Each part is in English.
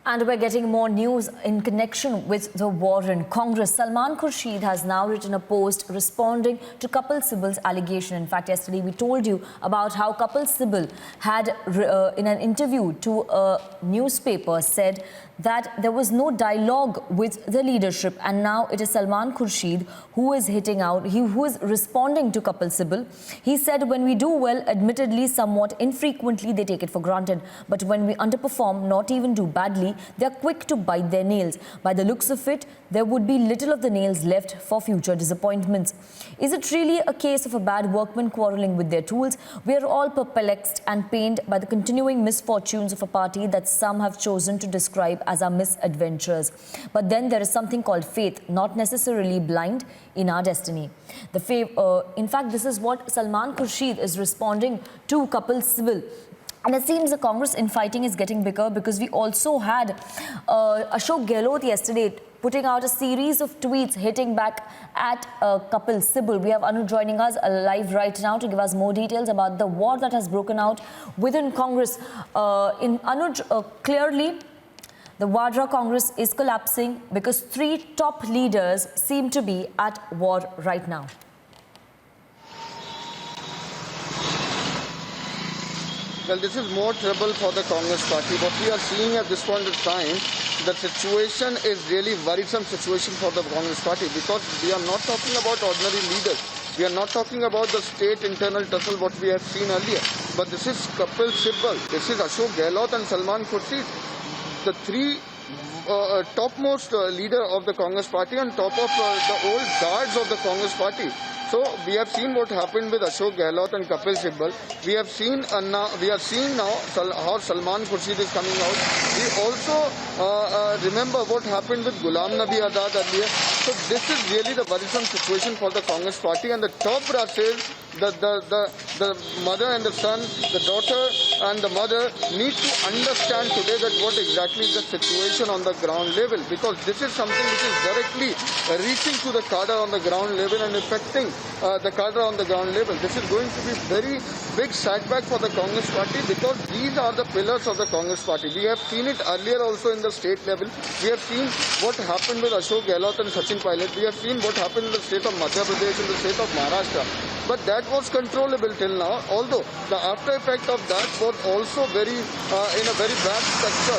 And we're getting more news in connection with the war in Congress. Salman Khurshid has now written a post responding to Kapil Sibal's allegation. In fact, yesterday we told you about how Kapil Sibal had, in an interview to a newspaper, said that there was no dialogue with the leadership, and now it is Salman Khurshid who is hitting out, who is responding to Kapil Sibal. He said, when we do well, admittedly somewhat infrequently they take it for granted, but when we underperform, not even do badly, they are quick to bite their nails. By the looks of it, there would be little of the nails left for future disappointments. Is it really a case of a bad workman quarrelling with their tools? We are all perplexed and pained by the continuing misfortunes of a party that some have chosen to describe as our misadventures. But then there is something called faith, not necessarily blind, in our destiny. In fact, this is what Salman Khurshid is responding to Kapil Sibal. And it seems the Congress infighting is getting bigger, because we also had Ashok Gehlot yesterday putting out a series of tweets hitting back at Kapil Sibal. We have Anuj joining us live right now to give us more details about the war that has broken out within Congress. Clearly, the Vadra Congress is collapsing because 3 top leaders seem to be at war right now. Well, this is more trouble for the Congress party. What we are seeing at this point of time, the situation is really worrisome situation for the Congress party, because we are not talking about ordinary leaders. We are not talking about the state internal tussle what we have seen earlier. But this is Kapil Sibal, this is Ashok Gehlot and Salman Khurshid, the 3 topmost leader of the Congress party on top of the old guards of the Congress party. So we have seen what happened with Ashok Gehlot and Kapil Sibal. We are seeing now how Salman Khurshid is coming out. We also remember what happened with Ghulam Nabi Azad earlier. So this is really the worrisome situation for the Congress party, and the top brasses, the mother and the son, the daughter and the mother need to understand today that what exactly is the situation on the ground level, because this is something which is directly reaching to the cadre on the ground level and affecting the cadre on the ground level. This is going to be very big setback for the Congress party, because these are the pillars of the Congress party. We have seen it earlier also in the state level. We have seen what happened with Ashok Gehlot and Sachin Pilot. We have seen what happened in the state of Madhya Pradesh, in the state of Maharashtra. But that was controllable till now, although the after effect of that was also very in a very bad sector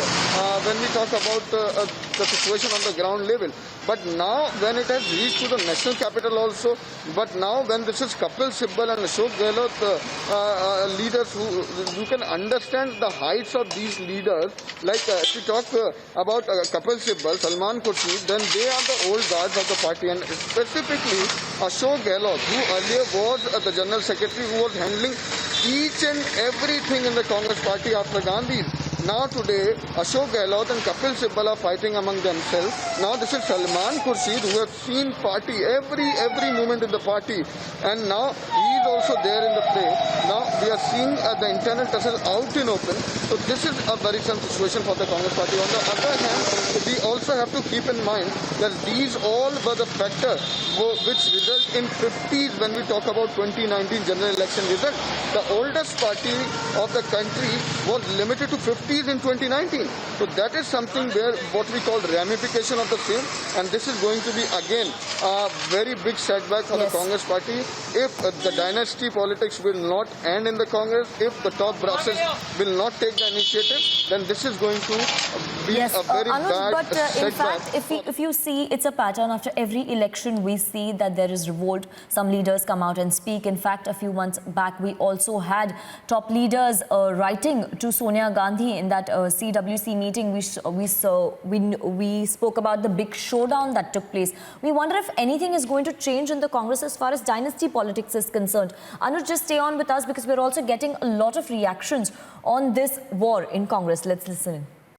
when we talk about the situation on the ground level. But now when it has reached to the national capital also, but now when this is Kapil Sibal and Ashok Gehlot leaders, who you can understand the heights of these leaders. Like if we talk about Kapil Sibal, Salman Khurshid, then they are the old guards of the party, and specifically Ashok Gehlot, who earlier was the General Secretary, who was handling each and everything in the Congress party after Gandhi. Now today, Ashok Gehlot and Kapil Sibal are fighting among themselves. Now this is Salman Khurshid, who have seen party every movement in the party, and now he is also there in the play. Now we are seeing the internal tussle out in open. So this is a worrisome situation for the Congress party. On the other hand, we also have to keep in mind that these all were the factors which result in 50s when we talk about 2019 general election result. The oldest party of the country was limited to 50s in 2019. So that is something where what we call ramification of the same, and this is going to be again a very big setback for the Congress party if the dynasty politics will not end in the Congress. If the top brasses will not take the initiative, then this is going to be a very bad setback. In fact, if you see, it's a pattern. After every election, we see that there is revolt. Some leaders come out and speak. In fact, a few months back, we also had top leaders writing to Sonia Gandhi in that CWC meeting. We spoke about the big showdown that took place. We wonder if anything is going to change in the Congress as far as dynasty politics is concerned. Anuj, just stay on with us, because we're also getting a lot of reactions on this war in Congress. Let's listen in.